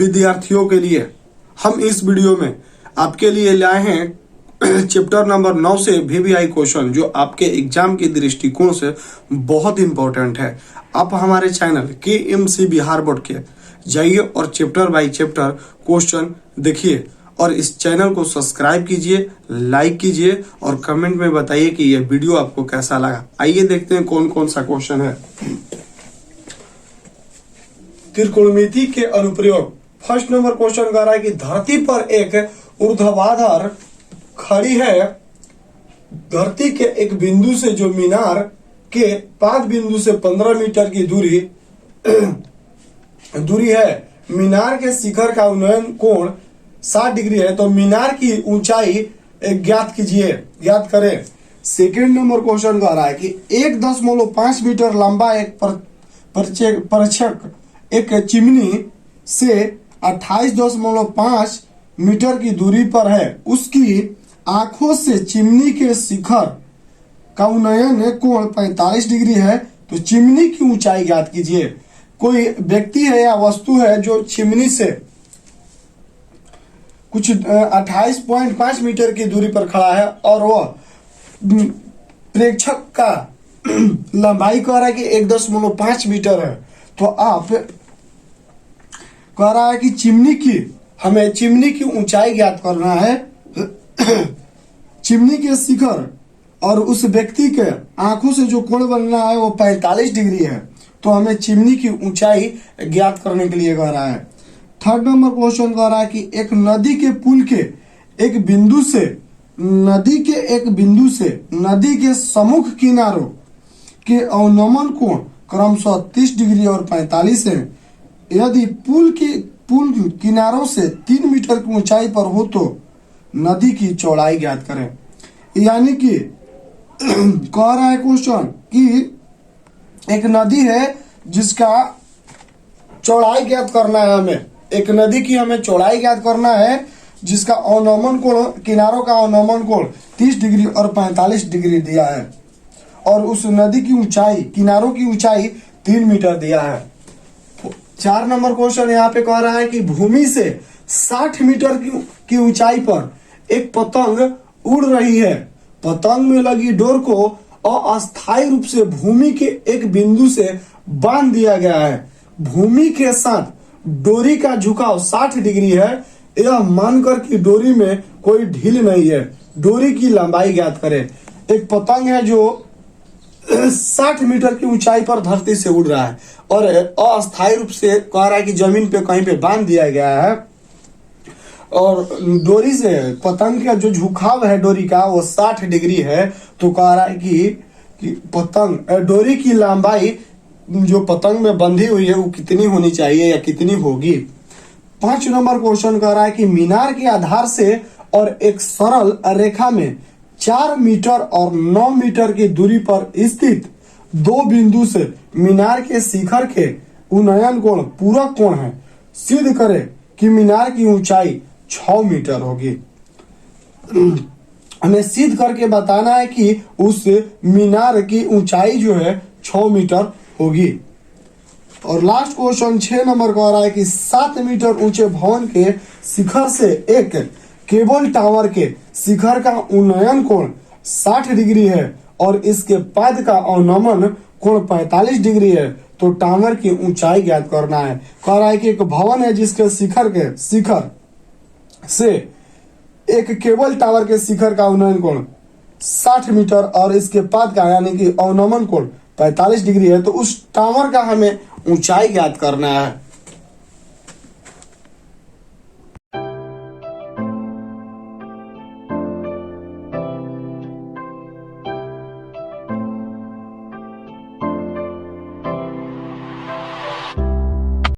विद्यार्थियों के लिए हम इस वीडियो में आपके लिए लाए हैं चैप्टर नंबर 9 से वीवीआई क्वेश्चन, जो आपके एग्जाम के दृष्टिकोण से बहुत इंपॉर्टेंट है। आप हमारे चैनल KMC बिहार बोर्ड के जाइए और चैप्टर बाय चैप्टर क्वेश्चन देखिए और इस चैनल को सब्सक्राइब कीजिए, लाइक कीजिए और कमेंट में बताइए कि यह वीडियो आपको कैसा लगा। आइए देखते हैं कौन कौन सा क्वेश्चन है। त्रिकोणमिति के अनुप्रयोग। फर्स्ट नंबर क्वेश्चन कह रहा है कि धरती पर एक ऊर्ध्वाधर खड़ी है। धरती के एक बिंदु से जो मीनार के 5 बिंदु से 15 मीटर की दूरी है। मीनार के शिखर का उन्नयन कोण 60 डिग्री है, तो मीनार की ऊंचाई ज्ञात कीजिए, ज्ञात करें। सेकेंड नंबर क्वेश्चन कह रहा है कि 1.5 मीटर लंबा एक परिक्षक एक चिमनी से 28.5 मीटर की दूरी पर है। उसकी आंखों से चिमनी के शिखर का उन्नयन कोण 45 डिग्री है, तो चिमनी की ऊंचाई ज्ञात कीजिए। कोई व्यक्ति है या वस्तु है जो चिमनी से कुछ 28.5 मीटर की दूरी पर खड़ा है और वह प्रेक्षक का लंबाई कह रहा है कि 1.5 मीटर है। तो आप कह रहा है कि हमें चिमनी की ऊंचाई ज्ञात करना है। चिमनी के शिखर और उस व्यक्ति के आंखों से जो कोण बनना है वो 45 डिग्री है, तो हमें चिमनी की ऊंचाई ज्ञात करने के लिए कह रहा है। थर्ड नंबर क्वेश्चन कह रहा है कि एक नदी के पुल के एक बिंदु से नदी के सम्मुख किनारों के अवनमन कोण क्रमशः 30 डिग्री और 45 है। यदि पुल किनारों से 3 मीटर की ऊंचाई पर हो तो नदी की चौड़ाई ज्ञात करें। यानी कि कह रहा है क्वेश्चन कि एक नदी है जिसका चौड़ाई ज्ञात करना है। हमें एक नदी की चौड़ाई ज्ञात करना है जिसका अवनमन कोण, किनारों का अवनमन कोण 30 डिग्री और 45 डिग्री दिया है, और उस नदी की ऊंचाई, किनारों की ऊंचाई 3 मीटर दिया है। 4 नंबर क्वेश्चन यहाँ पे कह रहा है कि भूमि से 60 मीटर की ऊंचाई पर एक पतंग उड़ रही है। पतंग में लगी डोर को अस्थायी रूप से भूमि के एक बिंदु से बांध दिया गया है। भूमि के साथ डोरी का झुकाव 60 डिग्री है। यह मानकर कि डोरी में कोई ढील नहीं है। डोरी की लंबाई ज्ञात करें। एक पतंग है जो 60 मीटर की ऊंचाई पर धरती से उड़ रहा है और अस्थायी रूप से कह रहा है कि जमीन पे कहीं पे बांध दिया गया है, और डोरी से पतंग का जो झुकाव है डोरी का वो 60 डिग्री है। तो कह रहा है कि पतंग, डोरी की लंबाई जो पतंग में बंधी हुई है वो कितनी होनी चाहिए या कितनी होगी। 5 नंबर क्वेश्चन कह रहा है कि मीनार के आधार से और एक सरल रेखा में 4 मीटर और 9 मीटर की दूरी पर स्थित 2 बिंदु से मीनार के शिखर के उन्नयन कोण पूरक कोण है। सिद्ध करे कि मीनार की ऊंचाई 6 मीटर होगी। हमें सिद्ध करके बताना है कि उस मीनार की ऊंचाई जो है 6 मीटर होगी। और लास्ट क्वेश्चन 6 नंबर कह रहा है कि 7 मीटर ऊंचे भवन के शिखर से एक केबल टावर के शिखर का उन्नयन कोण 60 डिग्री है और इसके पद का अवनमन कोण 45 डिग्री है, तो टावर की ऊंचाई ज्ञात करना है। कह रहा है कि एक भवन है जिसके शिखर से एक केबल टावर के शिखर का उन्नयन कोण 60 मीटर और इसके पद का यानी कि अवनमन कोण 45 डिग्री है, तो उस टावर का हमें ऊंचाई ज्ञात करना है।